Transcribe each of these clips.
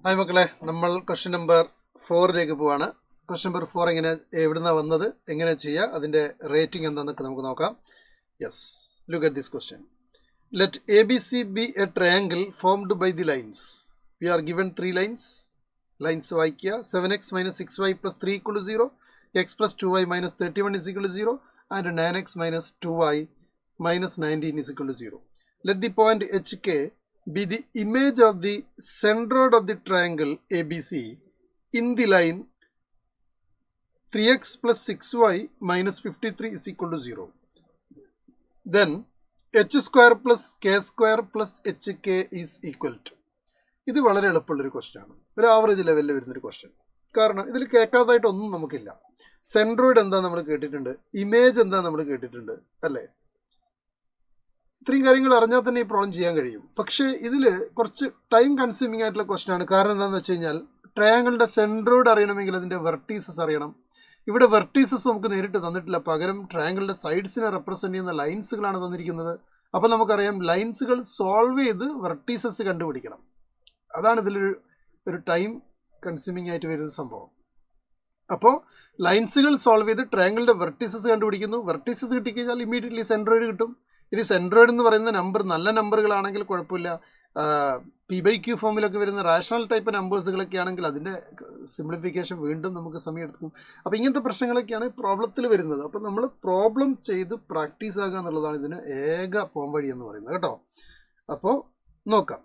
Hi മക്കളെ, നമ്മൾ question number 4 പോവാണ്. ക്വസ്റ്റ്യൻ നമ്പർ 4 എവിടുന്നാണ് വന്നത്, എങ്ങനെ ചെയ്യുക, അതിൻ്റെ റേറ്റിംഗ് എന്താണെന്നൊക്കെ നമുക്ക് നോക്കാം. Yes, look at this question. Let A B C B A triangle formed by the lines. We are given 3 lines. Lines വായിക്കുക. 7x - 6y + 3 = 0, x + 2y - 31 = 0, and 9x - 2y - 19 = 0. Let the point HK be the image of the centroid of the triangle ABC in the line 3x + 6y - 53 = 0. Then h² + k² + hk is equal to. ഇത് വളരെ എളുപ്പമുള്ളൊരു question ആണ്, ഒരു average ലെവലിൽ വരുന്നൊരു question. കാരണം ഇതിൽ കേൾക്കാത്തതായിട്ടൊന്നും നമുക്കില്ല. Centroid എന്താ നമ്മൾ കേട്ടിട്ടുണ്ട്, ഇമേജ് എന്താ നമ്മൾ കേട്ടിട്ടുണ്ട്, അല്ലേ? ഇത്രയും കാര്യങ്ങൾ അറിഞ്ഞാൽ തന്നെ ഈ പ്രോബ്ലം ചെയ്യാൻ കഴിയും. പക്ഷേ ഇതിൽ കുറച്ച് ടൈം കൺസ്യൂമിങ് ആയിട്ടുള്ള ക്വസ്റ്റ്യൻ ആണ്. കാരണം എന്താണെന്ന് വെച്ച് കഴിഞ്ഞാൽ ട്രയാങ്കിളിൻ്റെ സെൻട്രോയിഡ് അറിയണമെങ്കിൽ അതിൻ്റെ വെർട്ടീസസ് അറിയണം. ഇവിടെ വെർട്ടീസസ് നമുക്ക് നേരിട്ട് തന്നിട്ടില്ല, പകരം ട്രയാങ്കിളിൻ്റെ സൈഡ്സിനെ റെപ്രസെൻറ്റ് ചെയ്യുന്ന ലൈൻസുകളാണ് തന്നിരിക്കുന്നത്. അപ്പോൾ നമുക്കറിയാം ലൈൻസുകൾ സോൾവ് ചെയ്ത് വെർട്ടീസസ് കണ്ടുപിടിക്കണം. അതാണ് ഇതിലൊരു ടൈം കൺസ്യൂമിങ് ആയിട്ട് വരുന്ന സംഭവം. അപ്പോൾ ലൈൻസുകൾ സോൾവ് ചെയ്ത് ട്രയാങ്കിളിൻ്റെ വെർട്ടീസസ് കണ്ടുപിടിക്കുന്നു. വെർട്ടീസസ് കിട്ടിക്കഴിഞ്ഞാൽ ഇമ്മീഡിയറ്റ്ലി സെൻട്രോയിഡ് കിട്ടും. ഇനി സെൻട്രോയിഡ് എന്ന് പറയുന്ന നമ്പർ നല്ല നമ്പറുകളാണെങ്കിൽ കുഴപ്പമില്ല. P/Q ഫോമിലൊക്കെ വരുന്ന റാഷണൽ ടൈപ്പ് നമ്പേഴ്സുകളൊക്കെ ആണെങ്കിൽ അതിൻ്റെ സിംപ്ലിഫിക്കേഷൻ വീണ്ടും നമുക്ക് സമയമെടുക്കും. അപ്പോൾ ഇങ്ങനത്തെ പ്രശ്നങ്ങളൊക്കെയാണ് പ്രോബ്ലത്തിൽ വരുന്നത്. അപ്പോൾ നമ്മൾ പ്രോബ്ലം ചെയ്ത് പ്രാക്ടീസ് ആകുക എന്നുള്ളതാണ് ഇതിന് ഏക പോംവഴി എന്ന് പറയുന്നത് കേട്ടോ. അപ്പോൾ നോക്കാം.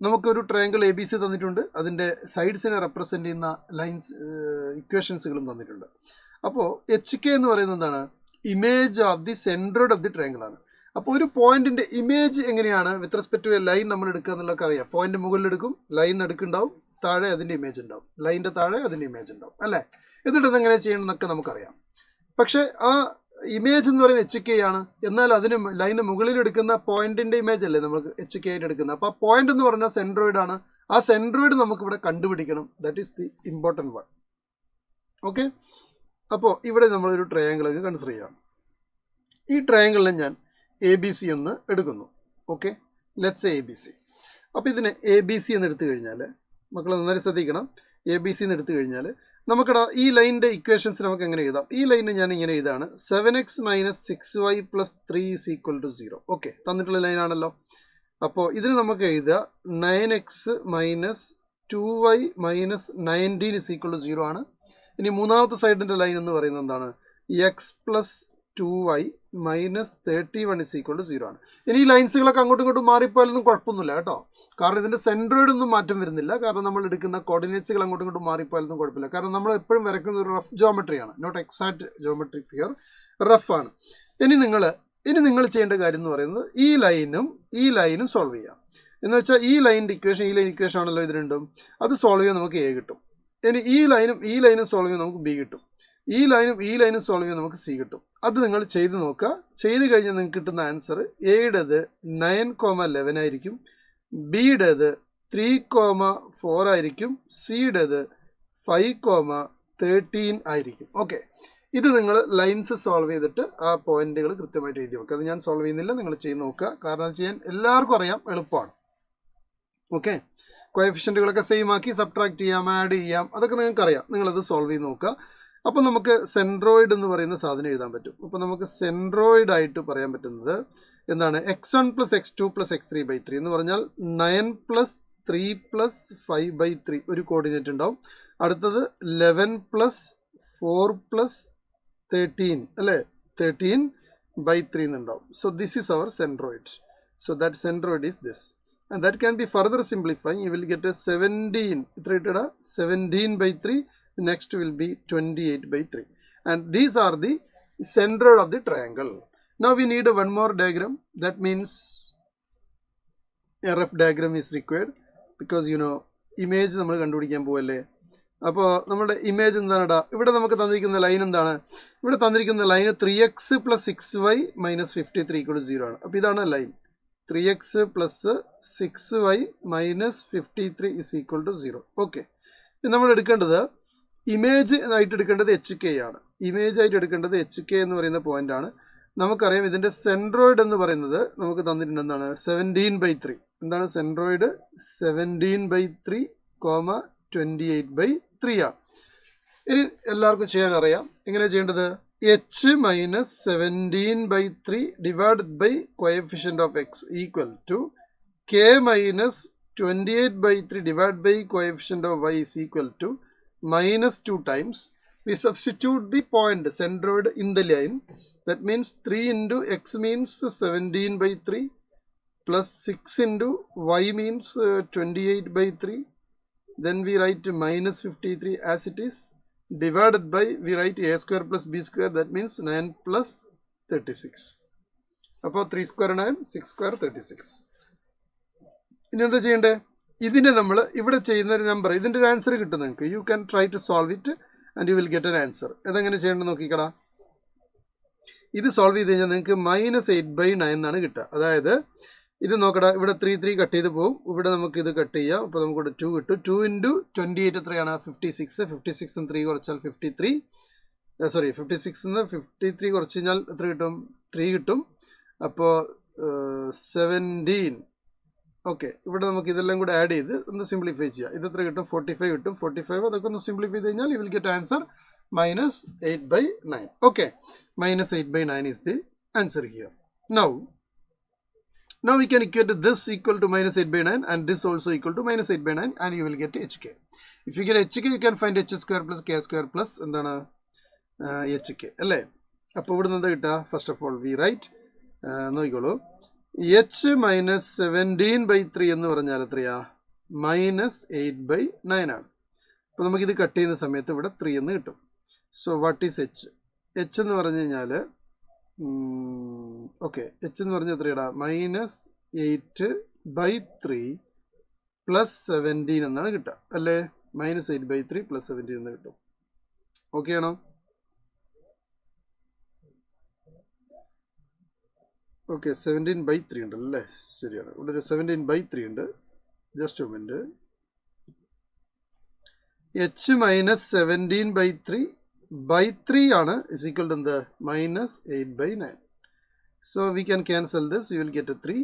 നമുക്കൊരു ട്രയാങ്കിൾ ABC തന്നിട്ടുണ്ട്, അതിൻ്റെ സൈഡ്സിനെ റെപ്രസെൻ്റ് ചെയ്യുന്ന ലൈൻസ് ഇക്വേഷൻസുകളും തന്നിട്ടുണ്ട്. അപ്പോൾ HK എന്ന് പറയുന്നത് എന്താണ്? Image of the centroid of the triangle ആണ്. അപ്പോൾ ഒരു പോയിന്റിൻ്റെ ഇമേജ് എങ്ങനെയാണ് with respect to a line നമ്മൾ എടുക്കുക എന്നുള്ളതൊക്കെ അറിയാം. പോയിന്റ് മുകളിലെടുക്കും, ലൈൻ നടുക്കുണ്ടാവും, താഴെ അതിൻ്റെ ഇമേജ് ഉണ്ടാവും, ലൈനിൻ്റെ താഴെ അതിൻ്റെ ഇമേജ് ഉണ്ടാവും, അല്ലേ? എന്നിട്ട് ഇതെങ്ങനെ ചെയ്യണമെന്നൊക്കെ നമുക്കറിയാം. പക്ഷേ ആ ഇമേജ് എന്ന് പറയുന്നത് HK ആണ്. എന്നാൽ അതിന് ലൈനിന് മുകളിൽ എടുക്കുന്ന പോയിന്റിൻ്റെ ഇമേജ് അല്ലേ നമ്മൾ HK ആയിട്ട് എടുക്കുന്നത്. അപ്പോൾ ആ പോയിന്റ് എന്ന് പറഞ്ഞാൽ സെൻട്രോയിഡ് ആണ്. ആ സെൻട്രോയിഡ് നമുക്കിവിടെ കണ്ടുപിടിക്കണം. That is the important one. Okay, അപ്പോൾ ഇവിടെ നമ്മളൊരു ട്രയാങ്കിളൊക്കെ കൺസിഡർ ചെയ്യാം. ഈ ട്രയാങ്കിളിനെ ഞാൻ ABC എന്ന് എടുക്കുന്നു. Okay, let's ABC. അപ്പോൾ ഇതിന് ABC എന്ന് എടുത്തു കഴിഞ്ഞാൽ മക്കൾ നന്നായി ശ്രദ്ധിക്കണം. ABC എന്ന് എടുത്തു കഴിഞ്ഞാൽ നമുക്കിവിടെ ഈ ലൈനിൻ്റെ ഇക്വേഷൻസ് നമുക്ക് എങ്ങനെ എഴുതാം? ഈ ലൈനിന് ഞാൻ ഇങ്ങനെ എഴുതാണ്: 7x - 6y + 3 = 0. ഓക്കെ, തന്നിട്ടുള്ള ലൈനാണല്ലോ. അപ്പോൾ ഇതിന് നമുക്ക് എഴുതുക 9x - 2y - 19 = 0 ആണ്. ഇനി മൂന്നാമത്തെ സൈഡിൻ്റെ ലൈൻ എന്ന് പറയുന്നത് എന്താണ്? x + 2y - 31 = 0 ആണ്. ഇനി ഈ ലൈൻസുകളൊക്കെ അങ്ങോട്ടും ഇങ്ങോട്ടും മാറിപ്പോയാലൊന്നും കുഴപ്പമൊന്നുമില്ല കേട്ടോ. കാരണം ഇതിൻ്റെ സെൻട്രോയിഡ് ഒന്നും മാറ്റം വരുന്നില്ല. കാരണം നമ്മൾ എടുക്കുന്ന കോർഡിനേറ്റ്സുകൾ അങ്ങോട്ടും ഇങ്ങോട്ടും മാറിപ്പോയാലൊന്നും കുഴപ്പമില്ല. കാരണം നമ്മൾ എപ്പോഴും വരയ്ക്കുന്ന ഒരു rough ജോമെട്രിയാണ്, not exact geometric figure, റഫാണ്. ഇനി നിങ്ങൾ ചെയ്യേണ്ട കാര്യം എന്ന് പറയുന്നത് ഈ ലൈനും സോൾവ് ചെയ്യാം. എന്ന് വെച്ചാൽ ഈ ലൈൻ ഇക്വേഷൻ ആണല്ലോ ഇത് രണ്ടും. അത് സോൾവ് ചെയ്യാൻ നമുക്ക് A കിട്ടും. ഇനി ഈ ലൈനും സോൾവ് ചെയ്യാൻ നമുക്ക് B കിട്ടും. ഈ ലൈനും സോൾവ് ചെയ്യാൻ നമുക്ക് C കിട്ടും. അത് നിങ്ങൾ ചെയ്ത് നോക്കുക. ചെയ്ത് കഴിഞ്ഞാൽ നിങ്ങൾക്ക് കിട്ടുന്ന ആൻസർ Aയുടേത് 9,11 ആയിരിക്കും, Bയുടേത് 3,4 ആയിരിക്കും, Cയുടേത് 5,13 ആയിരിക്കും. ഓക്കെ, ഇത് നിങ്ങൾ ലൈൻസ് സോൾവ് ചെയ്തിട്ട് ആ പോയിന്റുകൾ കൃത്യമായിട്ട് എഴുതി വെക്കുക. അത് ഞാൻ സോൾവ് ചെയ്യുന്നില്ല, നിങ്ങൾ ചെയ്ത് നോക്കുക. കാരണം അത് ചെയ്യാൻ എല്ലാവർക്കും അറിയാം, എളുപ്പമാണ്. ഓക്കെ, കോഎഫിഷ്യൻറ്റുകളൊക്കെ സെയിം ആക്കി സബ്ട്രാക്ട് ചെയ്യാം, ആഡ് ചെയ്യാം, അതൊക്കെ നിങ്ങൾക്ക് അറിയാം. നിങ്ങളത് സോൾവ് ചെയ്ത് നോക്കുക. അപ്പോൾ നമുക്ക് സെൻട്രോയിഡ് എന്ന് പറയുന്ന സാധനം എഴുതാൻ പറ്റും. അപ്പോൾ നമുക്ക് സെൻട്രോയിഡ് ആയിട്ട് പറയാൻ പറ്റുന്നത് എന്താണ്? x1 + x2 + x3/3 എന്ന് പറഞ്ഞാൽ 9 + 3 + 5/3 ഒരു കോർഡിനേറ്റ് ഉണ്ടാവും. അടുത്തത് 11 + 4 + 13 അല്ലേ, 13/3 എന്നുണ്ടാവും. So this is our centroid. So that centroid is this. And that can be further simplifying. You will get a 17. 17/3. Next will be 28/3. And these are the centroid of the triangle. Now we need one more diagram. That means a rough diagram is required because image നമ്മൾ കണ്ടുപിടിക്കാൻ പോവല്ലേ. അപ്പോൾ നമ്മുടെ image എന്താണ്? ഇവിടെ നമുക്ക് തന്നിരിക്കുന്ന line എന്താണ്? ഇവിടെ തന്നിരിക്കുന്ന ലൈൻ 3x + 6y - 53 = 0 ആണ്. അപ്പോൾ ഇതാണ് ലൈൻ. 3x + 6y - 53 = 0. ഓക്കെ, നമ്മൾ എടുക്കേണ്ടത് ഇമേജ് ആയിട്ട് എടുക്കേണ്ടത് HK ആണ്. ഇമേജ് ആയിട്ട് എടുക്കേണ്ടത് HK എന്ന് പറയുന്ന പോയിന്റ് ആണ്. നമുക്കറിയാം ഇതിൻ്റെ സെൻട്രോയിഡ് എന്ന് പറയുന്നത് നമുക്ക് തന്നിട്ടുണ്ട് എന്താണ്? 17/3. എന്താണ് സെൻട്രോയിഡ്? 17/3 28/3 ആണ്. ഇനി എല്ലാവർക്കും ചെയ്യാൻ അറിയാം എങ്ങനെ ചെയ്യേണ്ടത്. h minus 17/3 divided by coefficient of x equal to k minus 28/3 divided by coefficient of y is equal to minus 2 times. We substitute the point centered in the line. That means 3 into x means 17/3 plus 6 into y means 28/3. Then we write minus 53 as it is. Divided by, we write a square plus b square. That means 9 plus 36. അപ്പോൾ 3 square 9, 6 square 36. ഇനി എന്താ ചെയ്യേണ്ടത്. ഇതിനെ നമ്മൾ ഇവിടെ ചെയ്യുന്ന ഒരു number, ഇതിൻ്റെ ഒരു ആൻസർ കിട്ടും നിങ്ങൾക്ക്. You can try to solve it and you will get an answer. അതെങ്ങനെ ചെയ്യേണ്ടത് നോക്കിക്കടാ. ഇത് സോൾവ് ചെയ്ത് കഴിഞ്ഞാൽ നിങ്ങൾക്ക് -8/9 എന്നാണ് കിട്ടുക. അതായത് ഇത് നോക്കടാ, ഇവിടെ 3 കട്ട് ചെയ്ത് പോകും. ഇവിടെ നമുക്ക് ഇത് കട്ട് ചെയ്യാം. അപ്പോൾ നമുക്കിവിടെ 2 കിട്ടും. 2 into 28 എത്രയാണ്? 56. 56 3 കുറച്ചാൽ 53. 56 53 കുറച്ച് കഴിഞ്ഞാൽ എത്ര കിട്ടും? 3 കിട്ടും. അപ്പോൾ 17. ഓക്കെ, ഇവിടെ നമുക്ക് ഇതെല്ലാം കൂടെ ആഡ് ചെയ്ത് ഒന്ന് സിംപ്ലിഫൈ ചെയ്യാം. ഇത് എത്ര കിട്ടും? 45 കിട്ടും. 45 അതൊക്കെ ഒന്ന് സിംപ്ലിഫൈ ചെയ്ത് കഴിഞ്ഞാൽ U will get answer -8/9. Okay, -8/9 is the answer here. Now we can equate this equal to -8/9 and this also equal to -8/9 and you will get hk. If you get hk, you can find h square plus k square plus എന്താണ് hk അല്ലേ. അപ്പോൾ ഇവിടെ നിന്ന് എന്താ കിട്ടുക? First of all we write, നോക്കിക്കോളൂ, h minus 17/3 എന്ന് പറഞ്ഞാൽ എത്രയാ? -8/9 ആണ്. അപ്പോൾ നമുക്കിത് കട്ട് ചെയ്യുന്ന സമയത്ത് ഇവിടെ 3 എന്ന് കിട്ടും. So what is h? h എന്ന് പറഞ്ഞു കഴിഞ്ഞാൽ ഓക്കെ, h എന്ന് പറഞ്ഞാൽ എത്രയാടാ? -8/3 പ്ലസ് 17 എന്നാണ് കിട്ടുക അല്ലേ. -8/3 പ്ലസ് 17 എന്ന് കിട്ടും. ഓക്കെ ആണോ? ഓക്കെ, 17/3 ഉണ്ടല്ലോ അല്ലേ. ശരിയാണ്, ഇവിടെ ഒരു 17/3 ഉണ്ട്. ജസ്റ്റ് ഒരു മിനിറ്റ്. h മൈനസ് 17/3 ആണ് is equal to എന്ത്? -8/9. So we can cancel this. You will get a 3.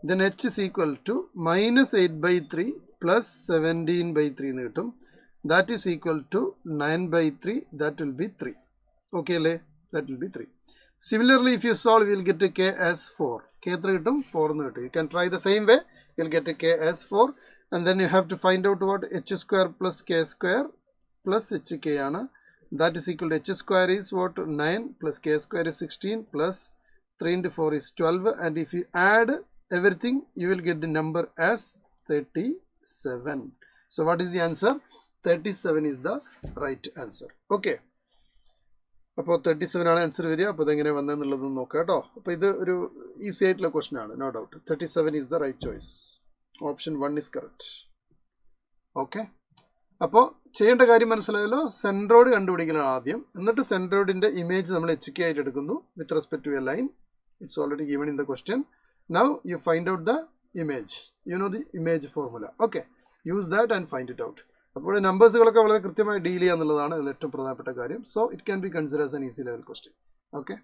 Then h is equal to -8/3 plus 17/3 എന്ന് കിട്ടും. That is equal to 9/3. That will be 3. Okay അല്ലേ? That will be 3. Similarly, if you solve, you will get a k as 4. K എത്ര കിട്ടും? 4 എന്ന് കിട്ടും. You can try the same way. You will get a k as 4. And then you have to find out what h square plus k square plus hk ആണ്. That is equal to h square is what? 9 plus k square is 16 plus 3 into 4 is 12. And if you add everything, you will get the number as 37. So what is the answer? 37 is the right answer. Okay. അപ്പോൾ 37 ആണ് answer വരിക. അപ്പോൾ ഇതെങ്ങനെ വന്നതെന്നുള്ളത് നോക്കാം കേട്ടോ. അപ്പോൾ ഇത് ഒരു ഈസി ആയിട്ടുള്ള ക്വസ്റ്റൻ ആണ്, no doubt. 37 is the right choice. Option 1 is correct. Okay, അപ്പോൾ ചെയ്യേണ്ട കാര്യം മനസ്സിലായല്ലോ. സെൻട്രോയിഡ് കണ്ടുപിടിക്കണം ആദ്യം. എന്നിട്ട് സെൻട്രോയിഡിൻ്റെ ഇമേജ് നമ്മൾ HK ആയിട്ട് എടുക്കുന്നു with respect to a line. It's already given in the question. Now you find out the image. You know the image formula. Okay, use that and find it out. അപ്പോൾ നമ്പേഴ്സുകളൊക്കെ വളരെ കൃത്യമായി deal ചെയ്യുക എന്നുള്ളതാണ് ഇതിൽ ഏറ്റവും പ്രധാനപ്പെട്ട കാര്യം. So it can be consider as an easy level question. Okay.